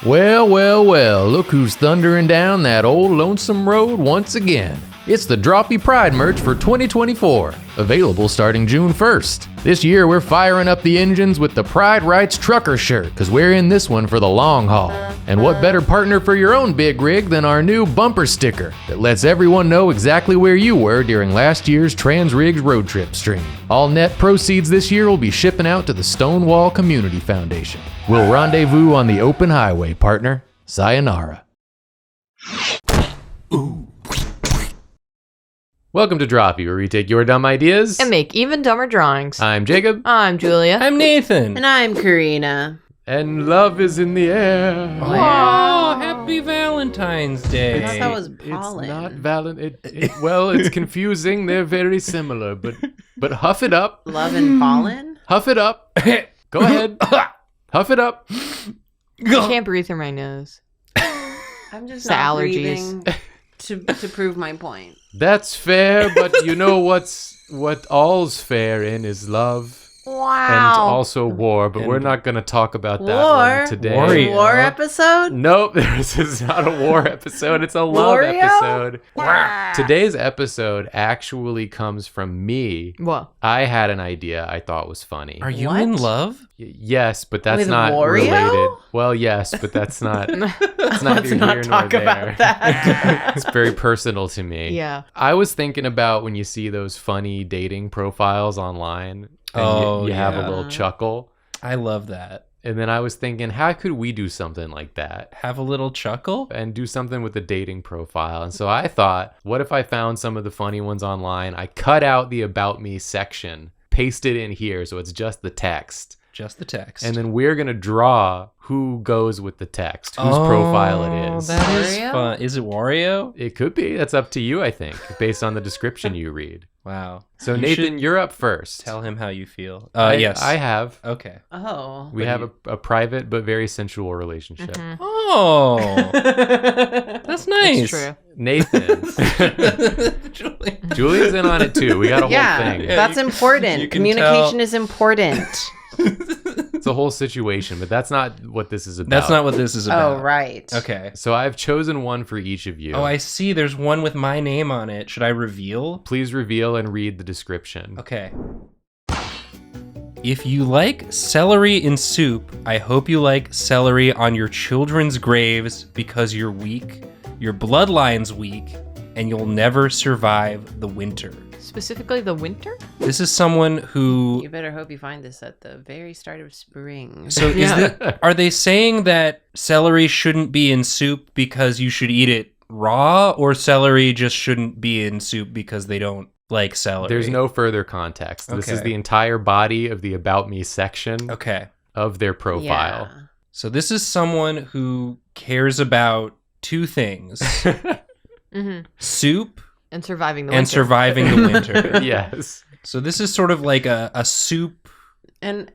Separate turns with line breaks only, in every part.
Well, well, well, look who's thundering down that old lonesome road once again. It's the Drawfee Pride merch for 2024, available starting June 1st. This year we're firing up the engines with the Pride Rights Trucker shirt, because we're in this one for the long haul. And what better partner for your own big rig than our new bumper sticker that lets everyone know exactly where you were during last year's Trans Rigs road trip stream. All net proceeds this year will be shipping out to the Stonewall Community Foundation. We'll rendezvous on the open highway, partner. Sayonara. Welcome to Drawfee, where we take your dumb ideas
and make even dumber drawings.
I'm Jacob.
I'm Julia.
I'm Nathan.
And I'm Karina.
And love is in the air.
Oh, happy Valentine's Day.
I thought that was pollen.
It's not well, it's confusing. They're very similar, but huff it up.
Love and pollen?
Huff it up. Go ahead. Huff it up.
I can't breathe through my nose.
I'm just
It's
not
allergies.
breathing to prove my point.
That's fair, but you know what all's fair in is love.
Wow.
And also war, but we're not going to talk about that one today.
Wario.
War episode?
Nope, this is not a war episode. It's a love
Wario?
episode.
Wow.
Today's episode actually comes from me.
What?
I had an idea I thought was funny.
Are you
What?
in love?
Yes, but that's
With
not
Wario?
related. Well, yes, but that's not. It's not
Let's
neither
not
here
talk
nor
about
there.
that.
It's very personal to me.
Yeah.
I was thinking about when you see those funny dating profiles online. And
Oh,
you have a
yeah.
little chuckle.
I love that.
And then I was thinking, how could we do something like that?
Have a little chuckle?
And do something with the dating profile. And so I thought, what if I found some of the funny ones online? I cut out the About Me section, paste it in here so it's just the text.
Just the text.
And then we're going to draw who goes with the text, whose profile it is.
That is
Wario?
fun. Is it Wario?
It could be. That's up to you, I think, based on the description you read.
Wow.
So
You
Nathan,
should
you're up first.
tell him how you feel.
Yes.
Yes.
I have.
Okay.
Oh.
We have a private but very sensual relationship.
Oh, that's nice.
It's true.
Nathan.
Julie.
Julia's in on it too. We got a whole
Yeah,
thing.
that's important.
you can
Communication
tell.
is important.
It's a whole situation, but that's not what this is about.
That's not what this is about.
Oh, right.
Okay.
So I've chosen one for each of you.
Oh, I see. There's one with my name on it. Should I reveal?
Please reveal and read the description.
Okay. If you like celery in soup, I hope you like celery on your children's graves because you're weak, your bloodline's weak, and you'll never survive the winter.
Specifically the winter?
This is someone who...
You better hope you find this at the very start of spring.
So are they saying that celery shouldn't be in soup because you should eat it raw, or celery just shouldn't be in soup because they don't like celery?
There's no further context. This is
Okay.
the entire body of the About Me section
Okay.
of their profile.
Yeah.
So this is someone who cares about two things.
Mm-hmm.
Soup
And surviving the
and
winter.
surviving the winter.
Yes.
So this is sort of like a soup
And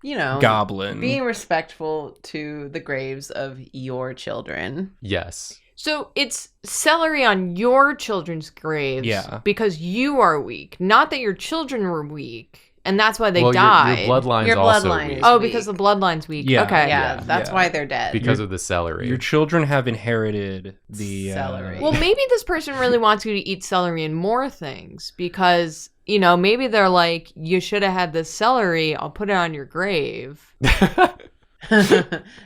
you know,
goblin.
being respectful to the graves of your children.
Yes.
So it's celery on your children's graves
Yeah.
because you are weak. Not that your children were weak. And that's why they
Well,
died.
your bloodline's
Your
also
bloodline
weak
is-
Oh,
weak.
because the bloodline's weak.
Yeah.
Okay.
Yeah,
Yeah,
that's
yeah.
why they're dead.
because of the celery.
Your children have inherited the
Celery.
Well, maybe this person really wants you to eat celery and more things because, you know, maybe they're like, you should have had this celery. I'll put it on your grave.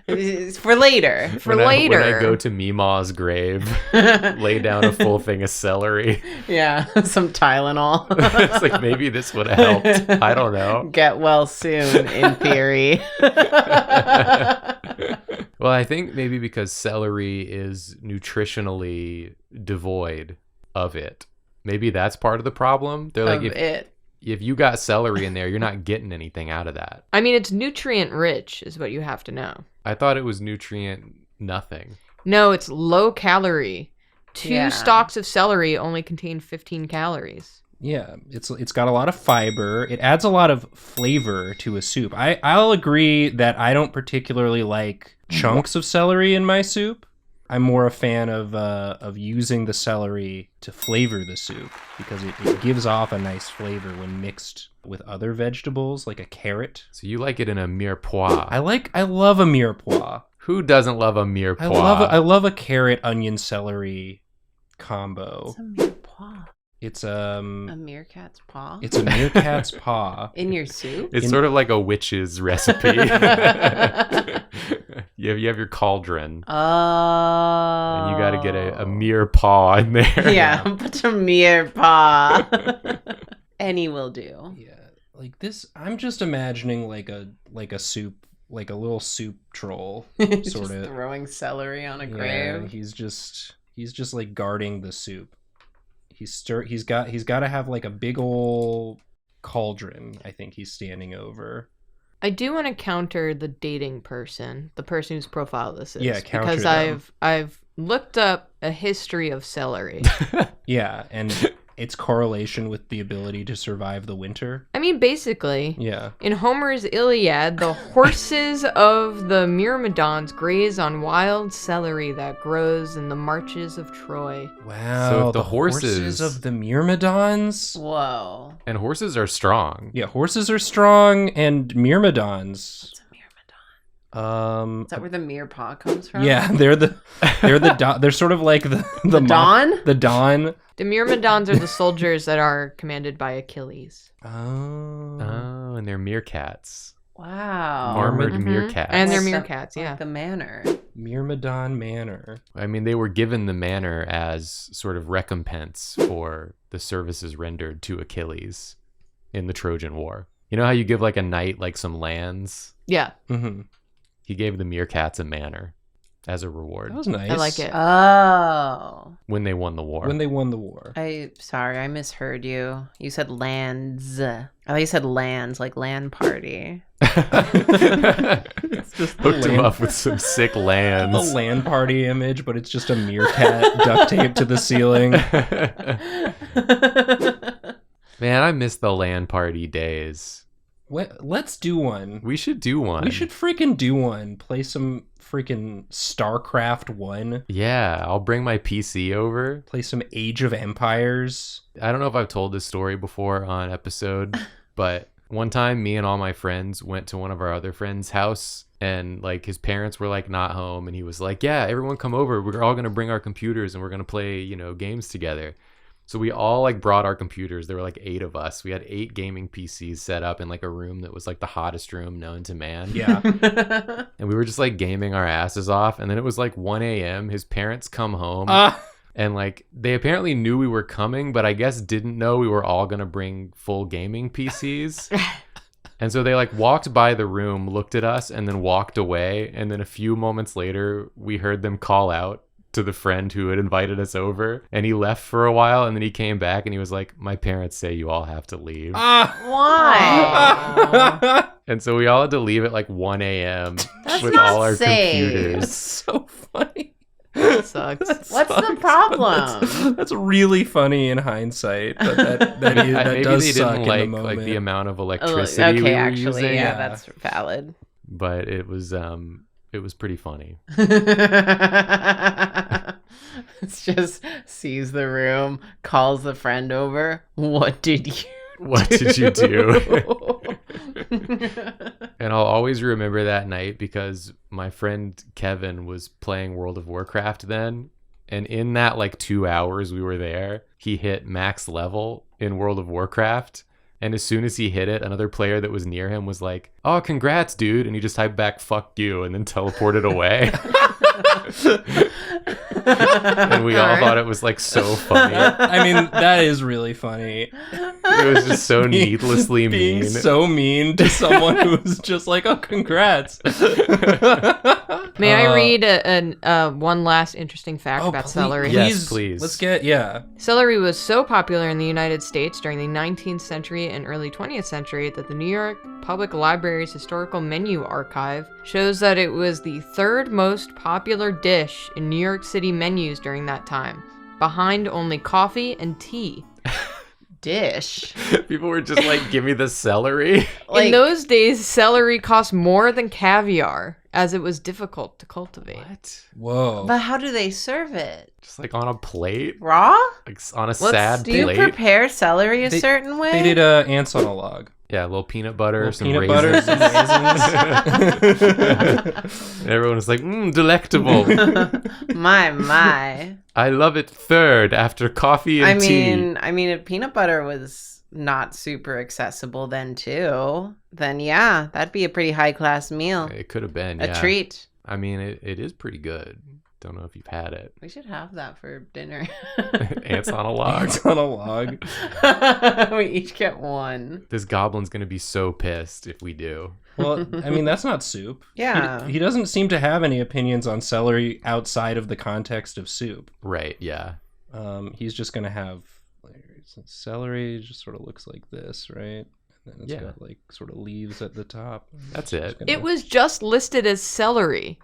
It's for later.
For
when
later.
when I go to Meemaw's grave, lay down a full thing of celery.
Yeah, some Tylenol.
It's like, maybe this would have helped. I don't know.
Get well soon, in theory.
Well, I think maybe because celery is nutritionally devoid of it. Maybe that's part of the problem. They're like, if you got celery in there, you're not getting anything out of that.
I mean, it's nutrient rich is what you have to know.
I thought it was nutrient nothing.
No, it's low calorie. Two
Yeah.
stalks of celery only contain 15 calories.
Yeah, it's got a lot of fiber. It adds a lot of flavor to a soup. I'll agree that I don't particularly like chunks of celery in my soup. I'm more a fan of using the celery to flavor the soup because it gives off a nice flavor when mixed with other vegetables like a carrot.
So you like it in a mirepoix.
I love a mirepoix.
Who doesn't love a mirepoix?
I love a carrot, onion, celery combo.
It's a mirepoix.
It's
A meerkat's paw?
It's a meerkat's paw.
In your soup?
It's sort of like a witch's recipe. you have your cauldron.
Oh.
And you got to get a mirepoix in there.
Yeah, put a mirepoix. Any will do.
Yeah, like this. I'm just imagining like a soup, like a little soup troll,
Just
sort of
throwing celery on a
Yeah,
grave.
he's just like guarding the soup. He's got to have like a big old cauldron. I think he's standing over.
I do want to counter the dating person, the person whose profile this is.
Yeah, counter
because
them.
I've looked up a history of celery.
Yeah, and its correlation with the ability to survive the winter.
I mean, basically,
Yeah.
in Homer's Iliad, the horses of the Myrmidons graze on wild celery that grows in the marches of Troy.
Wow.
So if the
the horses of the Myrmidons.
Whoa.
And horses are strong.
Yeah, horses are strong, and Myrmidons.
What's a myrmidon? Is that where the mirepoix comes from?
Yeah, they're sort of like the
Dawn?
The Dawn.
The Myrmidons are the soldiers that are commanded by Achilles.
Oh.
Oh, and they're meerkats.
Wow.
Armored
Mhm.
meerkats.
And they're
Like the-
meerkats, yeah.
Like the manor.
Myrmidon Manor.
I mean, they were given the manor as sort of recompense for the services rendered to Achilles in the Trojan War. You know how you give like a knight like some lands?
Yeah,
Mm-hmm.
He gave the meerkats a manor as a reward
That was nice.
I like it.
Oh.
when they won the war.
When they won the war.
Sorry, I misheard you. You said lands. I thought you said lands, like land party.
It's just
Hooked him
land-
up with some sick
the
lands.
land party image, but it's just a meerkat duct taped to the ceiling.
Man, I miss the land party days.
Let's do one.
We should do one.
We should freaking do one. Play some freaking StarCraft 1.
Yeah, I'll bring my PC over.
Play some Age of Empires.
I don't know if I've told this story before on episode, but one time me and all my friends went to one of our other friends' house, and like his parents were like not home, and he was like, yeah, everyone come over. We're all going to bring our computers and we're going to play, games together. So we all like brought our computers. There were like 8 of us. We had 8 gaming PCs set up in like a room that was like the hottest room known to man.
Yeah.
And we were just like gaming our asses off. And then it was like 1 a.m. His parents come home. And like they apparently knew we were coming, but I guess didn't know we were all going to bring full gaming PCs. And so they like walked by the room, looked at us, and then walked away. And then a few moments later, we heard them call out to the friend who had invited us over, and he left for a while, and then he came back and he was like, my parents say you all have to leave.
Why?
And so we all had to leave at like 1 a.m.
That's
with
not
all our
safe.
computers.
That's so funny.
That sucks.
What's the problem?
That's really funny in hindsight, but that
Maybe
does
they
suck
didn't
in the
like
moment.
the amount of
Oh,
electricity we
okay,
were
actually,
using.
yeah, that's valid.
But it was pretty funny.
It's just sees the room, calls the friend over. What did you
What did you do? And I'll always remember that night because my friend Kevin was playing World of Warcraft then. And in that like 2 hours we were there, he hit max level in World of Warcraft. And as soon as he hit it, another player that was near him was like, oh, congrats, dude. And he just typed back, fuck you, and then teleported away. And we all thought it was like so funny.
I mean, that is really funny.
It was just so needlessly
Being
mean.
so mean to someone who's just like, oh, congrats.
May I read one last interesting fact about celery?
Yes, please.
Let's get, yeah.
Celery was so popular in the United States during the 19th century and early 20th century that the New York Public Library's Historical Menu Archive shows that it was the 3rd most popular dish in New York City menus during that time, behind only coffee and tea.
dish?
People were just like, give me the celery.
In those days, celery cost more than caviar, as it was difficult to cultivate.
What?
Whoa.
But how do they serve it?
Just like on a plate?
Raw?
Like on a sad
Do you
plate?
prepare celery a
They-
certain way?
They did ants on a log.
Yeah, a little peanut butter, some
Peanut
raisins.
butter, some raisins.
And everyone was like, delectable.
My.
I love it third after coffee and tea.
I mean, if peanut butter was not super accessible then too, then yeah, that'd be a pretty high class meal.
It could have been,
A
yeah.
treat.
I mean, it is pretty good. Don't know if you've had it.
We should have that for dinner.
Ants on a log.
Ants on a log.
We each get one.
This goblin's going to be so pissed if we do.
Well, I mean, that's not soup.
Yeah.
He doesn't seem to have any opinions on celery outside of the context of soup.
Right, yeah.
He's just going to have celery just sort of looks like this, right? And then it's got like sort of leaves at the top.
That's it.
It was just listed as celery.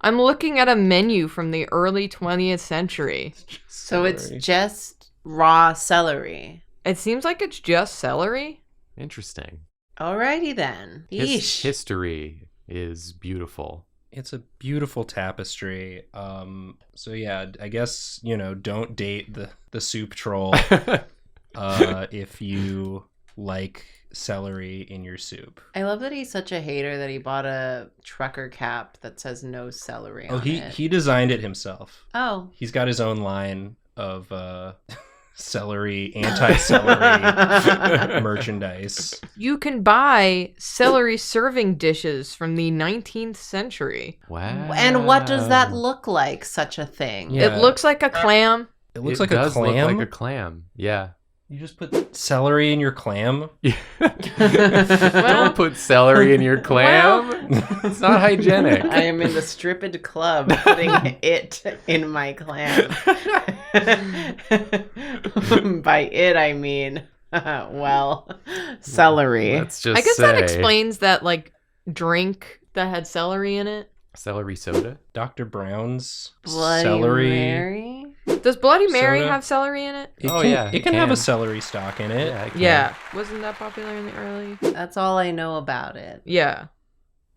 I'm looking at a menu from the early 20th century.
So it's just raw celery.
It seems like it's just celery.
Interesting.
Alrighty then. Yeesh.
History is beautiful.
It's a beautiful tapestry. So yeah, I guess, don't date the soup troll if you like celery in your soup.
I love that he's such a hater that he bought a trucker cap that says no celery on it.
He designed it himself.
Oh.
He's got his own line of celery, anti-celery merchandise.
You can buy celery serving dishes from the 19th century.
Wow.
And what does that look like, such a thing?
Yeah.
It looks like a clam.
It looks
It
like a
does
clam.
look like a clam. Yeah.
You just put celery in your clam?
Don't put celery in your clam. It's not hygienic.
I am in the stripped club putting it in my clam. By it, I mean, celery.
Let's just
I guess
say
that explains that drink that had celery in it.
celery soda.
Dr. Brown's
Bloody
celery.
Mary?
Does Bloody Mary
Soda?
have celery in it?
It
Oh,
can,
yeah,
it
it
can have a
can.
celery stalk in it.
Yeah, I can.
Yeah. Wasn't that popular in the early?
That's all I know about it.
Yeah.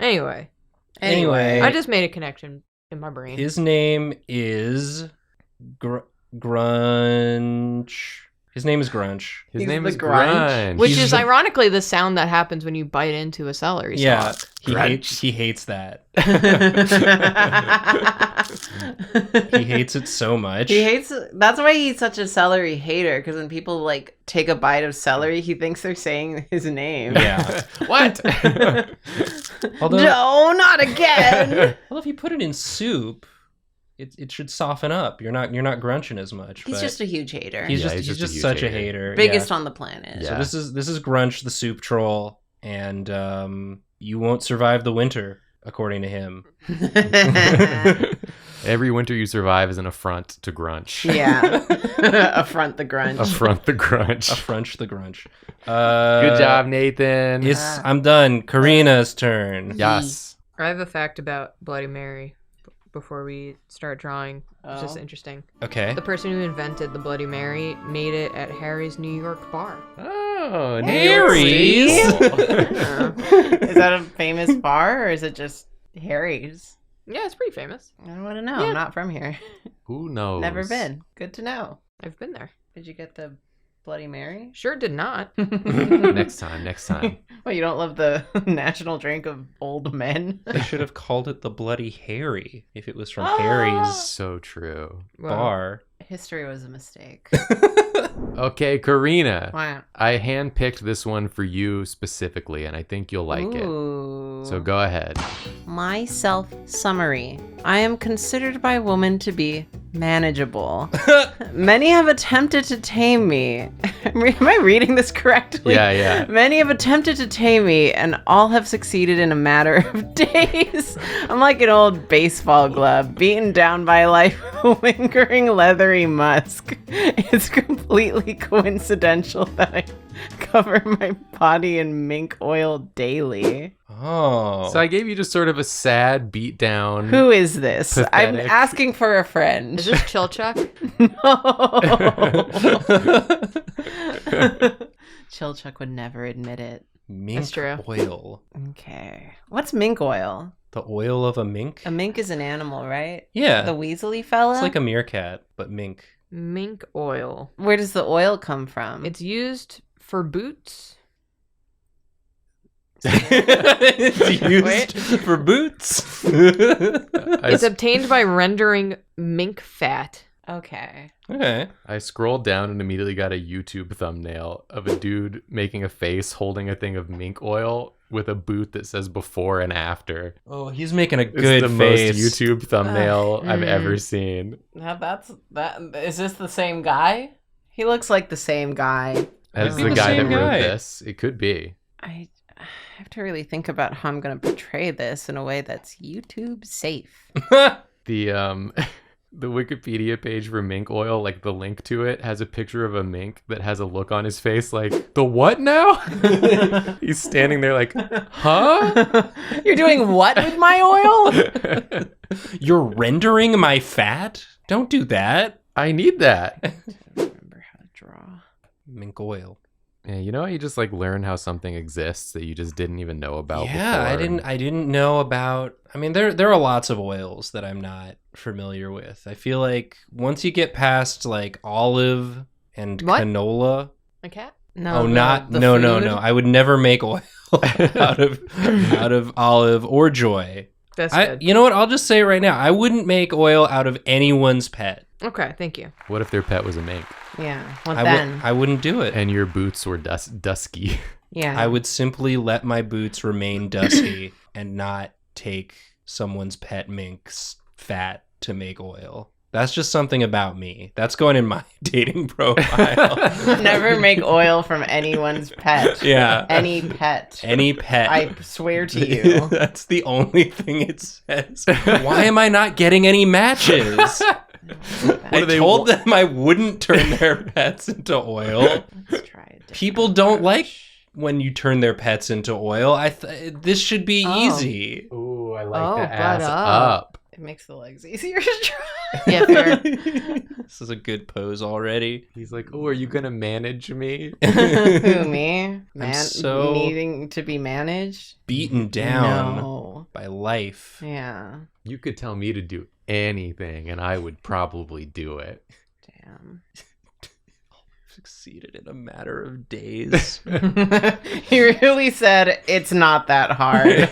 Anyway,
Anyway.
I just made a connection in my brain.
His name is Grunch. His name is Grunch.
His
He's
name
the
is
Grunch.
Grunch.
Which
He's
is
the-
ironically the sound that happens when you bite into a celery
Yeah,
stalk.
he hates that. He hates it so much.
He hates. That's why he's such a celery hater. Because when people take a bite of celery, he thinks they're saying his name.
Yeah.
What?
Although,
No, not again.
if you put it in soup, it should soften up. You're not grunching as much.
He's
but
just a huge hater.
he's
Yeah,
just
he's just a huge
such a
hater.
hater.
Biggest
Yeah.
on the planet.
Yeah.
So this is Grunch, the soup troll, and you won't survive the winter, according to him.
Every winter you survive is an affront to Grunch.
Yeah. Affront the grunge.
Affront the Grunch.
Affrunch the Grunch.
Good job, Nathan.
I'm done. Karina's turn.
Yes.
I have a fact about Bloody Mary before we start drawing. It's just
Oh.
interesting.
Okay.
The person who invented the Bloody Mary made it at Harry's New York bar.
Oh,
Harry's?
Is that a famous bar or is it just Harry's?
Yeah, it's pretty famous.
I don't want to know.
Yeah.
I'm not from here.
Who knows?
Never been. Good to know.
I've been there.
Did you get the Bloody Mary?
Sure did not.
Next time.
Well, you don't love the national drink of old men?
They should have called it the Bloody Harry if it was from
Ah.
Harry's
So true.
Well,
bar.
History was a mistake.
Okay, Karina.
Wow.
I handpicked this one for you specifically, and I think you'll like it.
Ooh.
So go ahead.
My self-summary. I am considered by women to be manageable. Many have attempted to tame me. Am I reading this correctly?
Yeah.
Many have attempted to tame me, and all have succeeded in a matter of days. I'm like an old baseball glove, beaten down by life with a lingering leathery musk. It's completely coincidental that I cover my body in mink oil daily.
Oh.
So I gave you just sort of a sad beatdown.
Who is this? I'm
Pathetic.
asking for a friend.
is this Chilchuck?
Chilchuck would never admit it.
Mink
true.
oil.
Okay. What's mink oil?
The oil of a mink?
A mink is an animal, right?
Yeah.
The weaselly fella?
It's like a meerkat, but mink.
Mink oil.
Where does the oil come from?
It's used for boots.
It's used for boots.
It's obtained by rendering mink fat.
Okay.
Okay.
I scrolled down and immediately got a YouTube thumbnail of a dude making a face holding a thing of mink oil with a boot that says before and after.
Oh, he's making a
It's
good
the
face.
most YouTube thumbnail I've ever seen.
Now is this the same guy? He looks like the same guy.
As
be
the
the
guy that
same
wrote
guy.
this, it could be.
I have to really think about how I'm going to portray this in a way that's YouTube safe.
The Wikipedia page for mink oil, like the link to it, has a picture of a mink that has a look on his face like, the what now? He's standing there like, huh?
You're doing what with my oil?
You're rendering my fat? Don't do that.
I need that.
I don't remember how to draw.
Mink oil.
Yeah, you know how you just like learn how something exists that you just didn't even know about
Yeah,
before?
I didn't know about. I mean, there are lots of oils that I'm not familiar with. I feel like once you get past like olive and
What?
canola.
A cat?
No, no. I would never make oil out of olive or joy.
That's good.
You know what? I'll just say it right now. I wouldn't make oil out of anyone's pet.
Okay, thank you.
What if their pet was a mink
Yeah. Well,
I wouldn't do it.
and your boots were dusky?
yeah.
I would simply let my boots remain dusty and not take someone's pet mink's fat to make oil. That's just something about me. That's going in my dating profile.
Never make oil from anyone's pet.
Yeah.
Any pet.
Any pet.
I swear to you.
That's the only thing it says. Why am I not getting any matches? I
do they
told them I wouldn't turn their pets into oil.
Let's try it.
People don't like when you turn their pets into oil. This should be
Oh.
easy.
Ooh, I like
Oh,
the ass
butt
up.
It makes the legs easier to try.
Yeah, fair.
This is a good pose already.
He's like, oh, are you gonna manage me?
Who, me?
so-
Needing to be managed?
Beaten down
No.
by life.
Yeah.
You could tell me to do anything and I would probably do it.
Damn.
Succeeded in a matter of days.
He really said it's not that hard.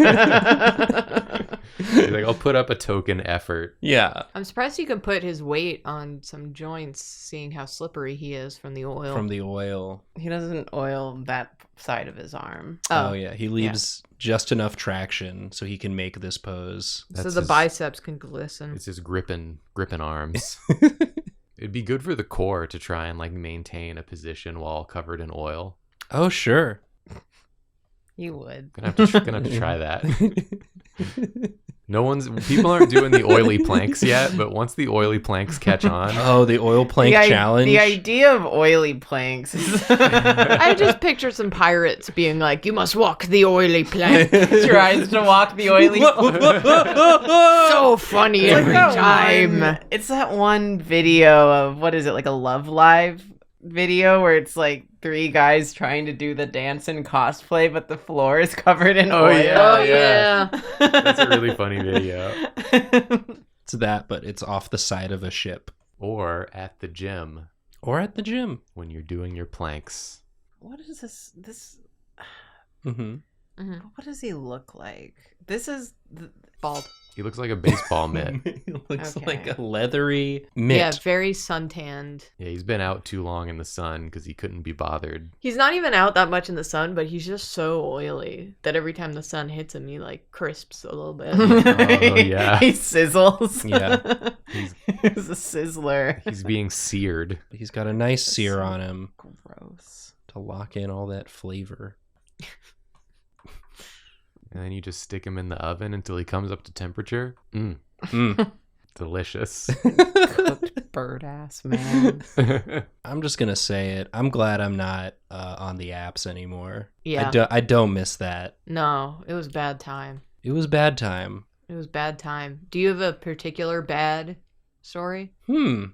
He's like, I'll put up a token effort.
Yeah.
I'm surprised he could put his weight on some joints, seeing how slippery he is from the oil.
From the oil.
He doesn't oil that side of his arm.
Oh, yeah. He leaves just enough traction so he can make this pose.
so
That's
the
his-
biceps can glisten.
It's his gripping arms. It'd be good for the core to try and like maintain a position while covered in oil.
Oh, sure.
You would.
Gonna have to try that. People aren't doing the oily planks yet, but once the oily planks catch on,
Oh, the oil plank challenge.
The idea of oily planks is
I just picture some pirates being like, "You must walk the oily plank."
tries to walk the oily plank.
So funny every time.
It's that one video of, what is it, like a Love Live video where it's like 3 guys trying to do the dance in cosplay, but the floor is covered in oil.
yeah.
Oh yeah.
that's a really funny video.
It's that, but it's off the side of a ship.
Or at the gym
Or at the gym.
when you're doing your planks.
What is this?
Mm-hmm.
What does he look like? This is
Bald.
He looks like a baseball mitt.
It looks
Okay.
like a leathery mitt.
Yeah, very suntanned.
Yeah, he's been out too long in the sun because he couldn't be bothered.
He's not even out that much in the sun, but he's just so oily that every time the sun hits him, he like crisps a little bit.
Oh, yeah.
He sizzles.
Yeah.
He's a sizzler.
He's being seared.
He's got a nice sear on him
Gross.
to lock in all that flavor.
And then you just stick him in the oven until he comes up to temperature.
Mm.
Delicious.
Cooked bird ass, man.
I'm just going to say it. I'm glad I'm not on the apps anymore.
Yeah.
I don't miss that.
No, it was bad time.
It was bad time.
It was bad time. Do you have a particular bad story?
No,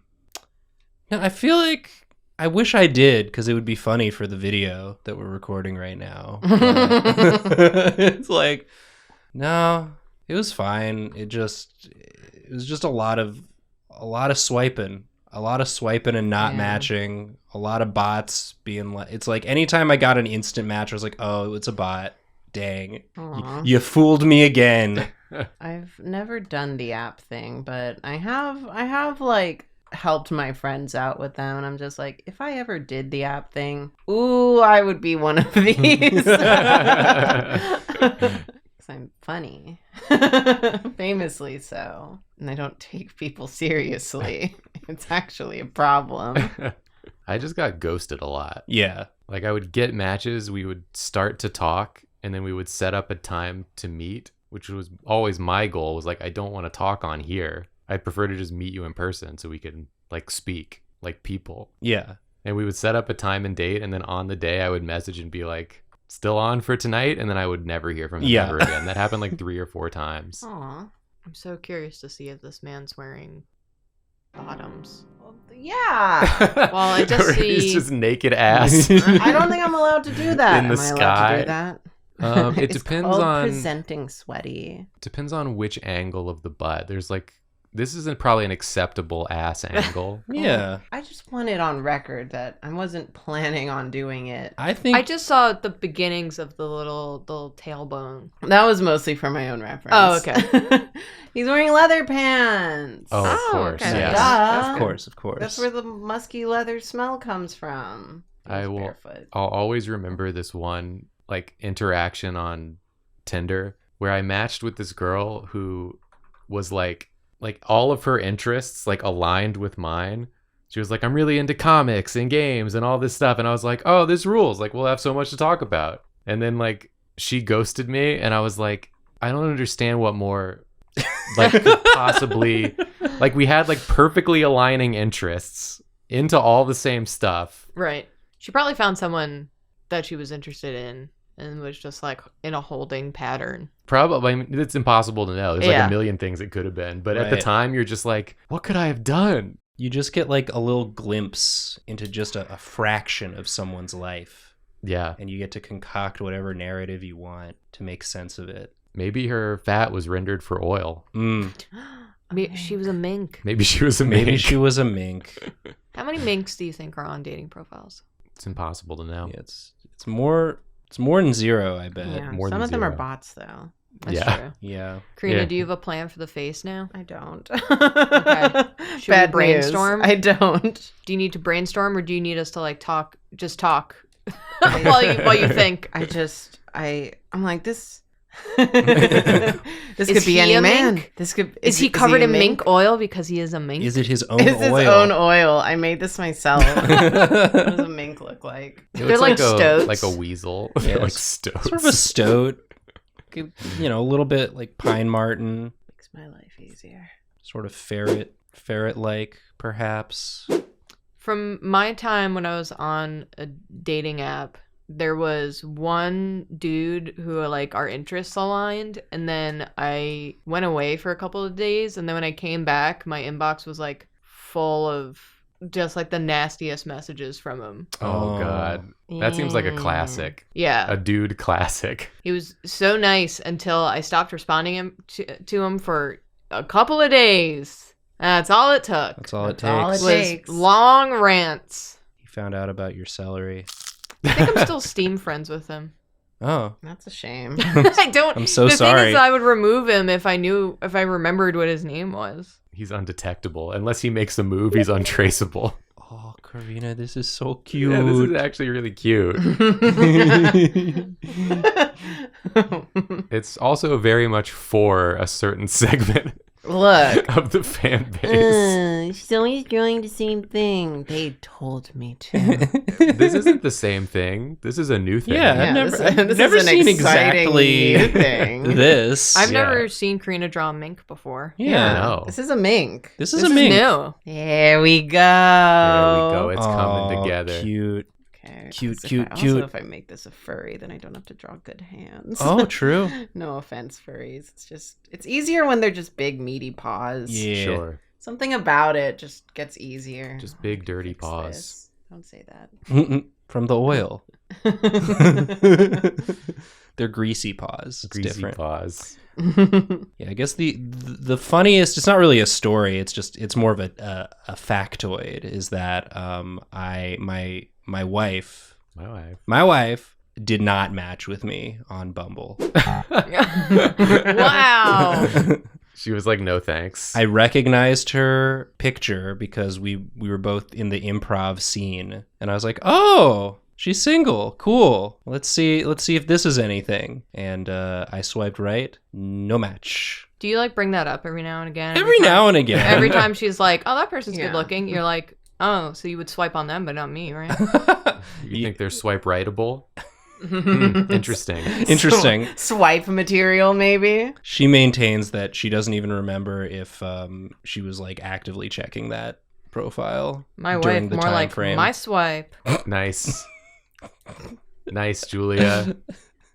I feel like I wish I did because it would be funny for the video that we're recording right now. But it's like, no, It was fine. It was just a lot of swiping. A lot of swiping and not matching. A lot of bots being like, it's like anytime I got an instant match, I was like, oh, it's a bot. Dang. You fooled me again.
I've never done the app thing, but I have like helped my friends out with them, and I'm just like, if I ever did the app thing, ooh, I would be one of these. 'Cause I'm funny. Famously so. And I don't take people seriously. It's actually a problem.
I just got ghosted a lot.
Yeah.
Like I would get matches, we would start to talk, and then we would set up a time to meet, which was always my goal, was like, I don't want to talk on here. I'd prefer to just meet you in person so we can like speak like people.
Yeah.
And we would set up a time and date, and then on the day I would message and be like, still on for tonight? And then I would never hear from him ever again. That happened like 3 or 4 times.
Aw.
I'm so curious to see if this man's wearing bottoms.
Well, yeah.
Well, I just
Or
see...
he's just naked ass.
I don't think I'm allowed to do that.
In the
Am I allowed
sky.
to do that?
It
It's
depends
called
on
presenting sweaty.
depends on which angle of the butt. There's like, this isn't probably an acceptable ass angle.
Yeah.
I just want it on record that I wasn't planning on doing it.
I think
I just saw the beginnings of the little tailbone.
That was mostly for my own reference.
Oh, okay.
He's wearing leather pants.
Oh, of
Oh,
course,
okay.
yes.
Duh.
of course.
That's where the musky leather smell comes from. He was barefoot.
I'll always remember this one like interaction on Tinder where I matched with this girl who was like all of her interests like aligned with mine. She was like, I'm really into comics and games and all this stuff, and I was like, oh, this rules, like we'll have so much to talk about. And then like she ghosted me, and I was like, I don't understand what more like could possibly, like we had like perfectly aligning interests into all the same stuff.
Right. She probably found someone that she was interested in and was just like in a holding pattern.
Probably. I mean, it's impossible to know. There's like
Yeah.
a million things it could have been. But at the
Right.
time, you're just like, what could I have done?
You just get like a little glimpse into just a fraction of someone's life,
Yeah.
and you get to concoct whatever narrative you want to make sense of it.
Maybe her fat was rendered for oil.
Maybe she was a mink.
Maybe she was a
Maybe
mink.
she was a mink.
How many minks do you think are on dating profiles?
It's impossible to know.
Yeah, it's more than 0, I bet.
Yeah,
more
some
than
of them are
0.
bots, though.
That's
Yeah.
true.
Yeah.
Karina,
Yeah.
do you have a plan for the face now?
I don't.
Okay. Should we
Bad
brainstorm?
news. I don't.
Do you need to brainstorm, or do you need us to like talk, just talk while you think?
I'm like this. This
Is
could be
he
any
a
man.
mink?
This could.
Is he covered in mink oil because he is a mink?
Is it his own
It's his
oil?
own oil. I made this myself. What does a mink look like?
It
They're
looks
like
a,
stoats.
like a weasel.
Yeah,
like
it's
stoats.
Sort of a stoat. You know, a little bit like pine marten,
Makes my life easier.
sort of ferret-like, perhaps.
From my time when I was on a dating app, there was one dude who like our interests aligned, and then I went away for a couple of days, and then when I came back, my inbox was like full of just like the nastiest messages from him.
Oh, God. That seems like a classic.
Yeah.
A dude classic.
He was so nice until I stopped responding to him for a couple of days. That's all it took.
That's all it
That's all
takes.
it
Was
takes.
long rants.
He found out about your celery.
I think I'm still Steam friends with him.
Oh.
That's a shame.
I don't.
I'm so
the
sorry.
thing is, I would remove him if I remembered what his name was.
He's undetectable. Unless he makes a move, he's untraceable.
Oh, Karina, this is so cute.
Yeah, this is actually really cute. It's also very much for a certain segment
Look.
of the fan base.
She's always doing the same thing. They told me to.
This isn't the same thing. This is a new thing.
Yeah, I've
this
never
is an
seen
exciting
exactly
new thing.
this.
I've
Yeah.
never seen Karina draw a mink before.
Yeah.
No.
This is a mink.
This is
This
a
is
mink.
new.
There we go.
There we go. It's coming
Aw,
together.
Cute.
Okay,
Cute,
'cause
cute,
also,
cute.
if I make this a furry, then I don't have to draw good hands.
Oh, true.
No offense, furries. It's easier when they're just big, meaty paws.
Yeah.
Sure.
Something about it just gets easier.
Just big, dirty
Fix
paws.
this. Don't say that.
from the oil. They're greasy paws. It's
Greasy
different.
paws.
Yeah, I guess the funniest, it's not really a story, it's more of a factoid, is that my wife
My wife.
did not match with me on Bumble.
Wow.
She was like, no thanks.
I recognized her picture because we were both in the improv scene, and I was like, oh, she's single. Cool. Let's see if this is anything. And I swiped right. No match.
Do you like bring that up every now and again?
Every now and again.
Every time she's like, oh, that person's
Yeah.
good looking, you're like, oh, so you would swipe on them, but not me, right?
You think they're swipe rightable? Interesting.
Interesting.
Swipe material, maybe.
She maintains that she doesn't even remember if she was like actively checking that profile.
My
during
wife,
the
more
time
like,
frame.
my swipe.
Nice. Nice, Julia.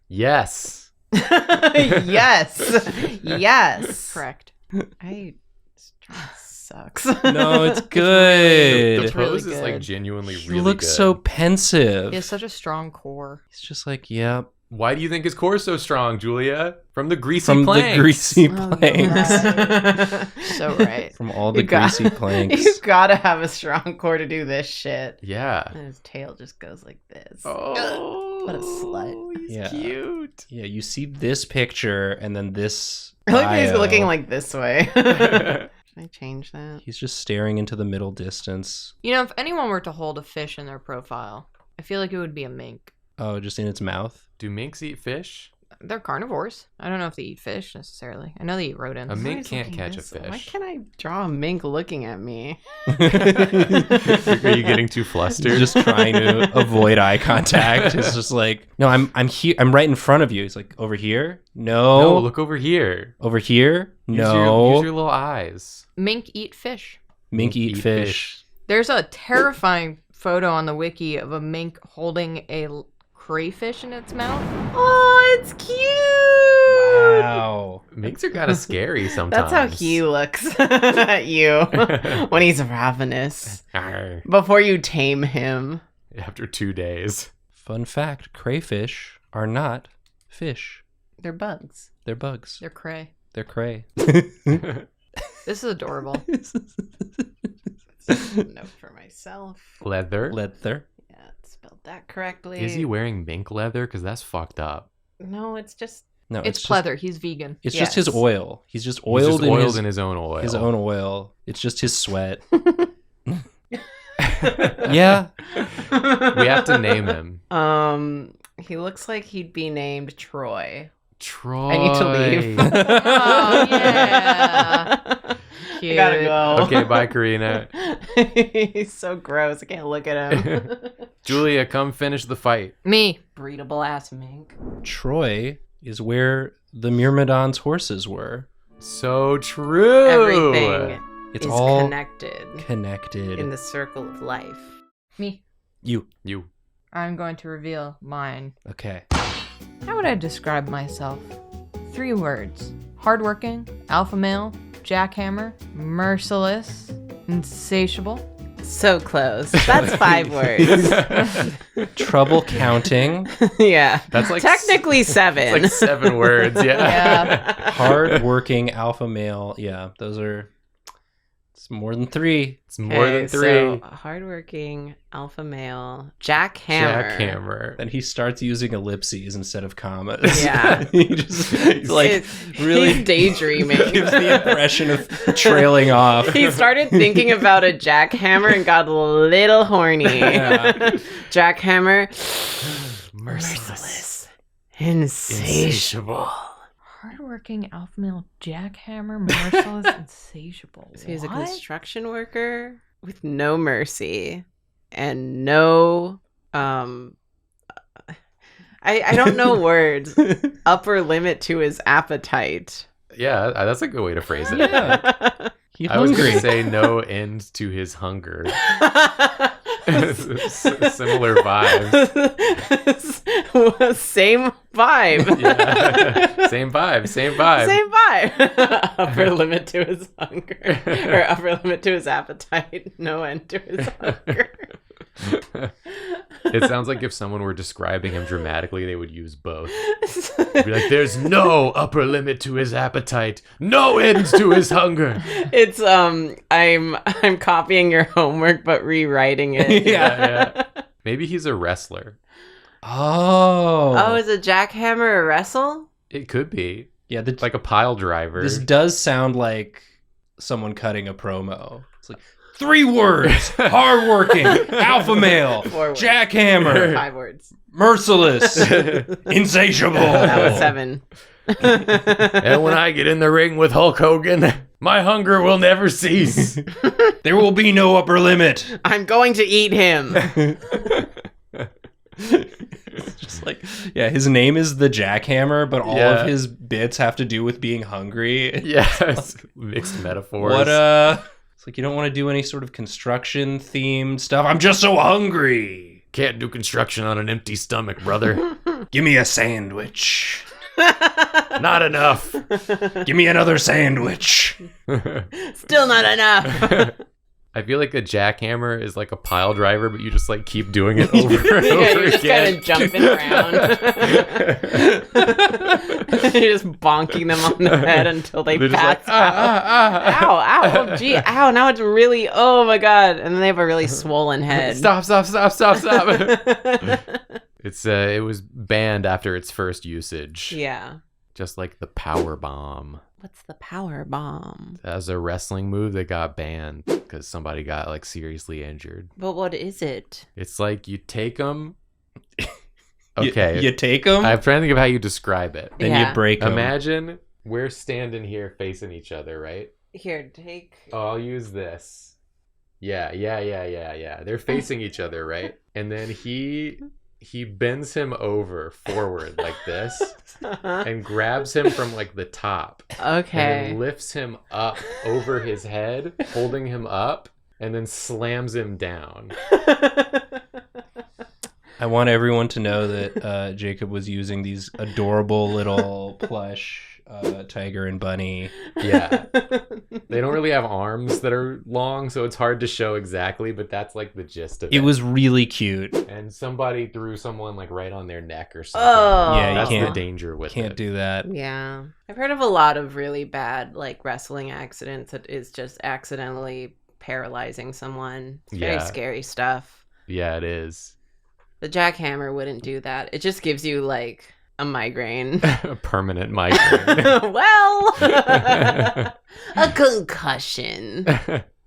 Yes.
Yes. Yes.
Correct.
This dress sucks.
No, it's
The
good.
It's really
pose is like
good.
genuinely
He
really
looks
good.
so pensive.
He has such a strong core.
He's just like, yeah,
Why do you think his core is so strong, Julia? From the greasy
from
planks.
the greasy
Oh,
planks.
So right.
From all the
You got-
greasy planks.
You gotta have a strong core to do this shit.
Yeah.
And his tail just goes like this.
Oh,
What a slut.
He's
Yeah.
cute.
Yeah, you see this picture and then this.
I like that he's
bio.
looking like this way. Should I change that?
He's just staring into the middle distance.
You know, if anyone were to hold a fish in their profile, I feel like it would be a mink.
Oh, just in its mouth.
Do minks eat fish?
They're carnivores. I don't know if they eat fish necessarily. I know they eat rodents.
A mink
Always
can't
looking
catch a
this way.
fish.
Why can't I draw a mink looking at me?
Are you getting too flustered?
He's just trying to avoid eye contact. It's just like, no, I'm here. I'm right in front of you. He's like, over here? No.
No, look over here.
Over here?
Use
No.
use your little eyes.
Mink eat fish.
Mink eat fish.
There's a terrifying photo on the wiki of a mink holding a crayfish in its mouth.
Oh, it's cute.
Wow.
Minks are kind of scary sometimes.
That's how he looks at you when he's ravenous.
Arr.
Before you tame him.
After 2 days.
Fun fact, crayfish are not fish.
They're bugs.
They're bugs.
They're cray.
They're cray.
This is adorable.
Note for myself.
Leather.
Leather.
Yeah, spelled that correctly.
Is he wearing mink leather? Because that's fucked up.
No, it's just.
No,
It's
just,
pleather. He's vegan.
It's just his
Yes.
oil. He's just
He's
oiled,
just oiled
in
in his own oil.
his own oil. It's just his sweat. Yeah.
We have to name him.
He looks like he'd be named Troy.
Troy.
I need to leave.
Oh, yeah. Cute.
I gotta go.
Okay, bye, Karina.
He's so gross. I can't look at him.
Julia, come finish the fight.
Me.
Breedable ass mink.
Troy is where the Myrmidon's horses were.
So true.
Everything
It's
is
all
connected
connected.
in the circle of life.
Me.
You.
I'm going to reveal mine.
Okay.
How would I describe myself? 3 words. Hardworking, alpha male, jackhammer, merciless, insatiable.
So close. That's 5 words.
Trouble counting.
Yeah.
That's like
Technically 7.
It's like 7 words. Yeah.
Yeah.
Hard-working alpha male. Yeah, those are... It's more than 3.
It's more than 3.
So, hardworking, alpha male, jackhammer.
Jackhammer.
Then he starts using ellipses instead of commas.
Yeah.
He just like really
He's daydreaming.
gives the impression of trailing off.
He started thinking about a jackhammer and got a little horny.
Yeah.
Jackhammer,
Merciless.
insatiable.
Hardworking, alpha male, jackhammer, merciless, insatiable.
So he's a
What?
construction worker with no mercy and no I don't know words. Upper limit to his appetite.
Yeah, that's a good way to phrase it.
Yeah. He
I was
hungry.
going to say no end to his hunger. Similar vibes.
Same vibe.
Yeah. Same vibe. Same vibe.
Same vibe. Upper limit to his hunger. Or upper limit to his appetite. No end to his hunger.
It sounds like if someone were describing him dramatically, they would use both. They'd be like, there's no upper limit to his appetite, no ends to his hunger.
It's I'm copying your homework but rewriting it.
Yeah. Maybe he's a wrestler.
Oh, is a jackhammer a wrestle?
It could be.
Yeah,
Like a pile driver.
this does sound like someone cutting a promo. It's like 3 words: hardworking, alpha male,
4 words.
jackhammer,
5 words.
merciless, insatiable.
That was 7.
And when I get in the ring with Hulk Hogan, my hunger will never cease.
There will be no upper limit.
I'm going to eat him.
It's just like, yeah, his name is the Jackhammer, but all
Yeah.
of his bits have to do with being hungry.
Yes. Mixed metaphors.
What it's like you don't want to do any sort of construction themed stuff. I'm just so hungry.
Can't do construction on an empty stomach, brother.
Give me a sandwich.
Not enough.
Give me another sandwich.
Still not enough.
I feel like a jackhammer is like a pile driver, but you just like keep doing it over and
Yeah,
over
you're just kind
again.
of jumping around. You're just bonking them on the head until they
They're just
pass
like,
out. Ow, ow, oh, gee, ow, now it's really, oh my god. And then they have a really swollen head.
Stop. It was banned after its first usage.
Yeah.
Just like the power bomb.
What's the power bomb?
As a wrestling move that got banned because somebody got like seriously injured.
But what is it?
It's like you take them. Okay.
You take them,
I'm trying to think of how you describe it.
then
Yeah.
you break them.
Imagine we're standing here facing each other, right?
Here, take.
Oh, I'll use this. Yeah. They're facing each other, right? And then he bends him over forward like this and grabs him from like the top. And
Okay.
then lifts him up over his head, holding him up, and then slams him down.
I want everyone to know that Jacob was using these adorable little plush tiger and bunny.
Yeah. They don't really have arms that are long, so it's hard to show exactly, but that's like the gist of it.
It was really cute.
And somebody threw someone like right on their neck or something.
Oh.
Yeah, you
That's
can't-
the danger with
Can't
it.
do that.
Yeah. I've heard of a lot of really bad like wrestling accidents that is just accidentally paralyzing someone. It's very
Yeah.
scary stuff.
Yeah, it is.
The jackhammer wouldn't do that. It just gives you like a migraine.
A permanent migraine.
Well, a concussion.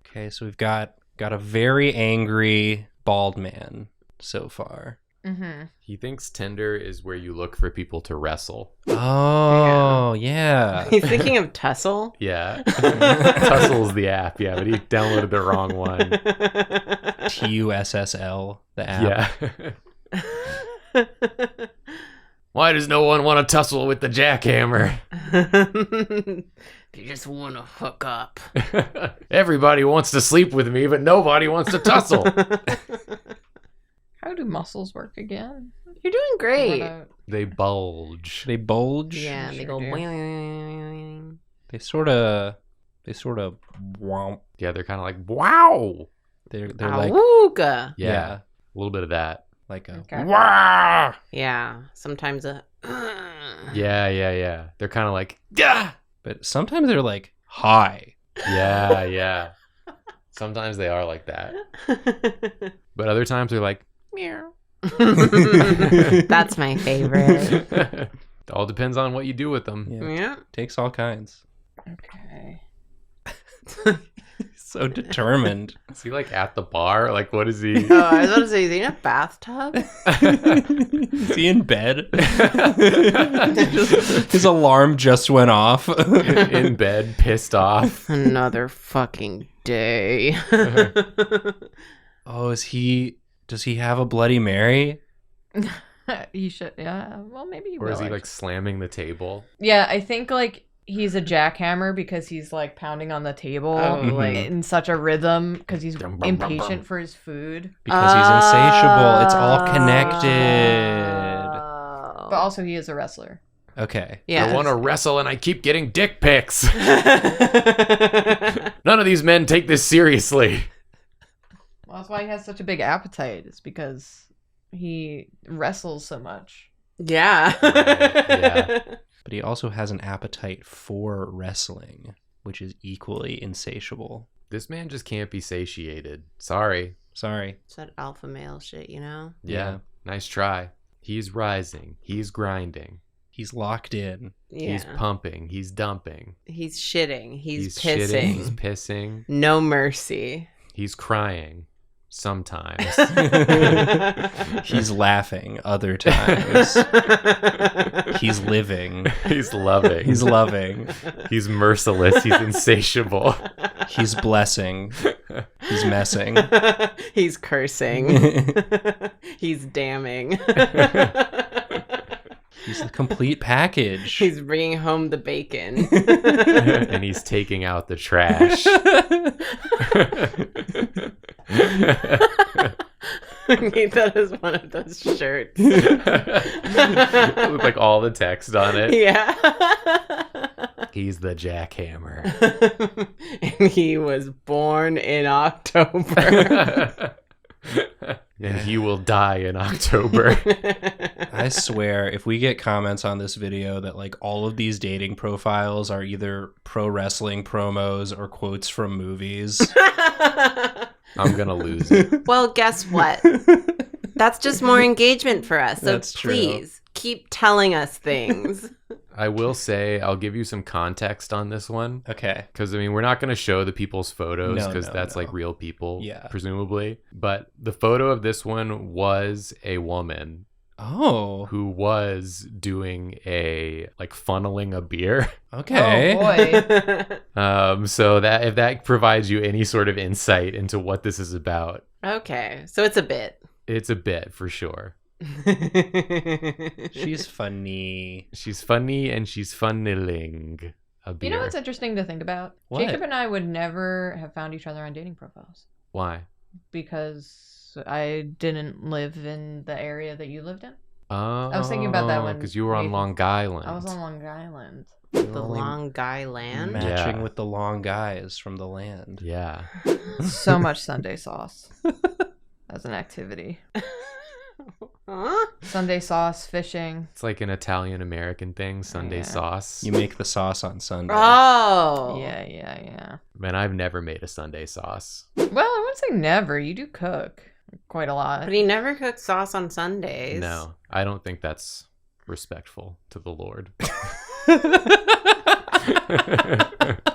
Okay, so we've got a very angry bald man so far.
Mm-hmm.
He thinks Tinder is where you look for people to wrestle.
Oh, yeah.
He's thinking of Tussle.
Yeah. Tussle's the app, yeah, but he downloaded the wrong one.
TUSSL, the app.
Yeah. Why does no one want to tussle with the jackhammer?
You just want to hook up.
Everybody wants to sleep with me, but nobody wants to tussle.
How do muscles work again?
You're doing great.
They bulge.
They bulge.
Yeah, they go.
Sure do.
boing.
They sort of womp.
Yeah, they're kind of like, wow.
They're like
Awooga.
Yeah, a little bit of that.
like a
Okay.
Wah!
Yeah, sometimes a.
Yeah. They're kind of like, yeah.
but sometimes they're like hi.
Yeah. Sometimes they are like that. But other times they're like, meow.
That's my favorite.
It all depends on what you do with them.
Yeah.
Yeah.
Takes all kinds.
Okay.
So determined.
Is he like at the bar? Like, what is he?
Oh, I was about to say, is he in a bathtub?
Is he in bed? His alarm just went off.
In bed, pissed off.
Another fucking day.
Oh, does he have a Bloody Mary?
You should, yeah. Well, maybe you
Or
will.
is he like
actually.
slamming the table?
Yeah, I think like he's a jackhammer because he's like pounding on the table
Oh,
like
Mhm.
in such a rhythm because he's
Dum, bum, bum,
impatient
bum.
for his food.
Because he's insatiable. It's all connected.
But also he is a wrestler.
Okay.
Yeah.
I want to wrestle and I keep getting dick pics. None of these men take this seriously.
Well, that's why he has such a big appetite. It's because he wrestles so much.
Yeah.
yeah.
But he also has an appetite for wrestling, which is equally insatiable.
This man just can't be satiated. Sorry.
Sorry.
It's that alpha male shit, you know?
Yeah. Nice try. He's rising. He's grinding.
He's locked in.
Yeah.
He's pumping. He's dumping.
He's shitting. He's
shitting.
pissing.
He's pissing.
No mercy.
He's crying. Sometimes.
He's laughing other times. He's living.
He's loving.
He's loving.
He's merciless. He's insatiable.
He's blessing. He's messing.
He's cursing. He's damning.
He's the complete package.
He's bringing home the bacon.
And he's taking out the trash.
I need that as one of those shirts.
With like all the text on it.
Yeah.
He's the jackhammer.
And he was born in October.
And he will die in October.
I swear, if we get comments on this video that like all of these dating profiles are either pro wrestling promos or quotes from movies,
I'm gonna lose it.
Well, guess what? That's just more engagement for us. So
That's true.
please keep telling us things.
I will say, I'll give you some context on this one.
okay.
Because, I mean, we're not going to show the people's photos
No,
because
no,
that's
no.
like real people,
Yeah.
presumably. But the photo of this one was a woman
Oh,
who was doing funneling a beer.
okay.
Oh boy.
So that if that provides you any sort of insight into what this is about,
Okay, so it's a bit.
it's a bit for sure.
She's funny.
She's funny and she's funneling a beer.
You know what's interesting to think about?
What?
Jacob and I would never have found each other on dating profiles
Why?
because I didn't live in the area that you lived in.
Oh,
was thinking about that when
because you were on
Nathan-
Long Island.
I was on Long Island.
The long guy land.
Matching
Yeah.
with the long guys from the land.
Yeah.
So much Sunday sauce as an activity.
Huh?
Sunday sauce, fishing.
It's like an Italian American thing, Sunday
Yeah.
sauce.
You make the sauce on Sunday.
Oh.
Yeah.
Man, I've never made a Sunday sauce.
Well, I wouldn't say never. You do cook quite a lot.
But he never cooks sauce on Sundays.
No, I don't think that's respectful to the Lord.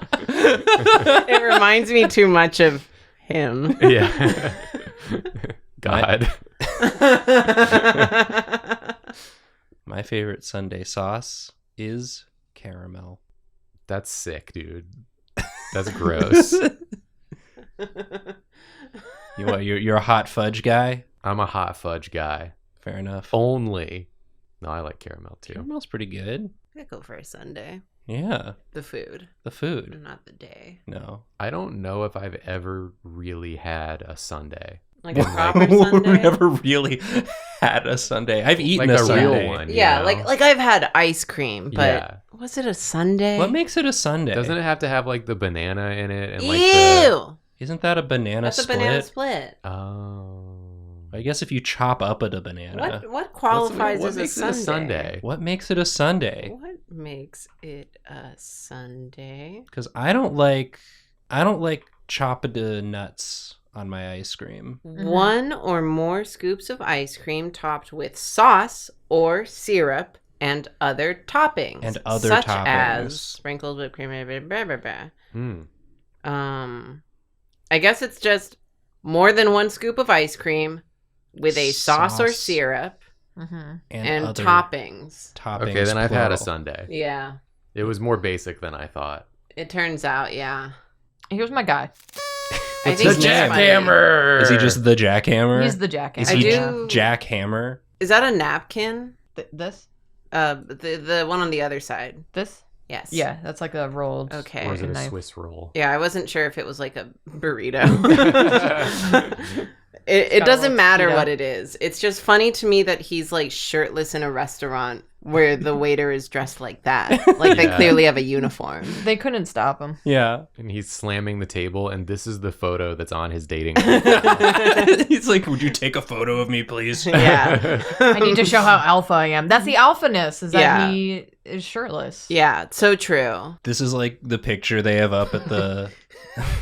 It reminds me too much of him.
Yeah. God.
My favorite Sunday sauce is caramel.
That's sick, dude. That's gross.
You're a hot fudge guy?
I'm a hot fudge guy.
Fair enough.
Only. No, I like caramel too.
Caramel's pretty good.
I go for a Sunday.
Yeah.
The food,
The food.
not the day.
No.
I don't know if I've ever really had a sundae.
Like a proper Sunday.
Never really had a Sunday. I've eaten
Like
a
a
Sunday.
real one.
Yeah,
you know?
like I've had ice cream, but
Yeah.
was it a Sunday?
What makes it a Sunday?
Doesn't it have to have like the banana in it and
Ew!
like the
Isn't that a banana
That's
split?
a banana split.
Oh.
I guess if you chop up a banana.
What qualifies
what
as
makes
a
it
Sunday?
What makes it a Sunday?
What makes it a Sunday?
Because I don't like chopped nuts on my ice cream.
One or more scoops of ice cream topped with sauce or syrup and other toppings.
And other
such
toppings.
as sprinkled whipped cream. Blah, blah, blah, blah. I guess it's just more than one scoop of ice cream with a sauce or
Sauce.
syrup
Mm-hmm.
and
other
toppings.
toppings.
Okay, then I've had a
plural.
Sunday.
Yeah,
It was more basic than I thought.
it turns out, yeah.
Here's my guy.
I
What's
think
his
he's
name?
funny.
Jackhammer!
Is he just the jackhammer?
He's the jackhammer.
Is
I
he
do-
Jackhammer?
Is that a napkin?
This?
The one on the other side.
This?
Yes.
Yeah, that's like a rolled.
Okay.
Or is it a
knife.
Swiss roll?
Yeah, I wasn't sure if it was like a burrito.
It's
it
got a
doesn't
little
matter
Cheeto.
what it is. It's just funny to me that he's like shirtless in a restaurant where the waiter is dressed like that. Like they
Yeah.
clearly have a uniform.
They couldn't stop him.
Yeah.
And he's slamming the table, and this is the photo that's on his dating.
He's like, would you take a photo of me, please?
Yeah.
I need to show how alpha I am. That's the alphaness, is that
Yeah.
he is shirtless.
Yeah, so true.
This is like the picture they have up at the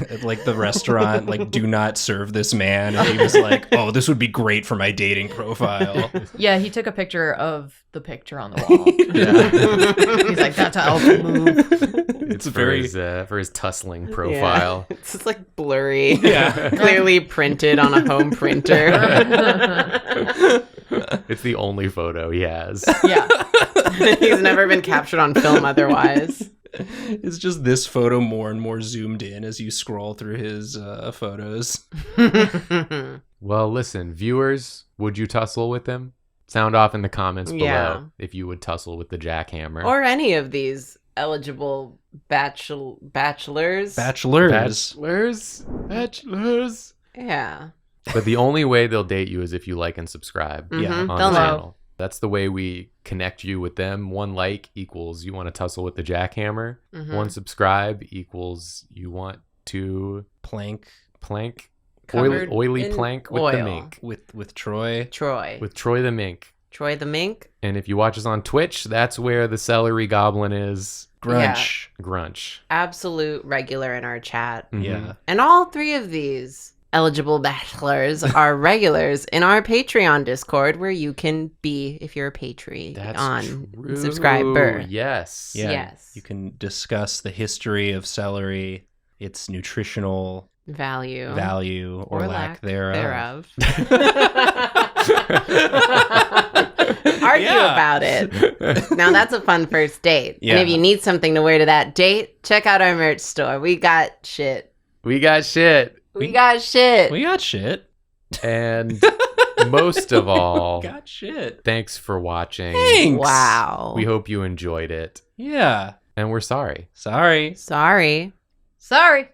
at like the restaurant, like, do not serve this man. And he was like, oh, this would be great for my dating profile.
Yeah, he took a picture of the picture on the wall.
Yeah.
He's like, that's an alpha move.
It's
very-
for his tussling profile.
Yeah. It's just like blurry.
Yeah.
Clearly printed on a home printer.
It's the only photo he has.
Yeah.
He's never been captured on film otherwise.
It's just this photo more and more zoomed in as you scroll through his photos.
Well, listen, viewers, would you tussle with him? Sound off in the comments below
Yeah.
if you would tussle with the jackhammer.
Or any of these eligible bachelors.
Bachelors.
Bachelors.
Yeah.
But the only way they'll date you is if you like and subscribe
Yeah.
Mhm.
on
They'll
the
know.
channel. That's the way we connect you with them. 1 like equals you want to tussle with the jackhammer.
Mhm.
1 subscribe equals you want to
Plank
plank
Covered
oily
in
plank with
oil.
the mink.
with Troy.
Troy.
With Troy the mink.
Troy the Mink.
And if you watch us on Twitch, that's where the celery goblin is.
Grunch.
Grunch.
Absolute regular in our chat.
Mhm.
Yeah.
And all 3 of these eligible bachelors are regulars in our Patreon Discord, where you can be if you're a
That's true.
subscriber.
Yes.
Yeah.
Yes.
You can discuss the history of celery, its nutritional
Value.
value or lack thereof.
Argue
Yeah.
about it. Now that's a fun first date.
Yeah.
And if you need something to wear to that date, check out our merch store. We got shit.
We got shit.
We got shit.
We got shit.
And most of all,
Got shit.
thanks for watching.
Thanks.
Wow.
We hope you enjoyed it.
Yeah.
And we're sorry.
Sorry.
Sorry.
Sorry.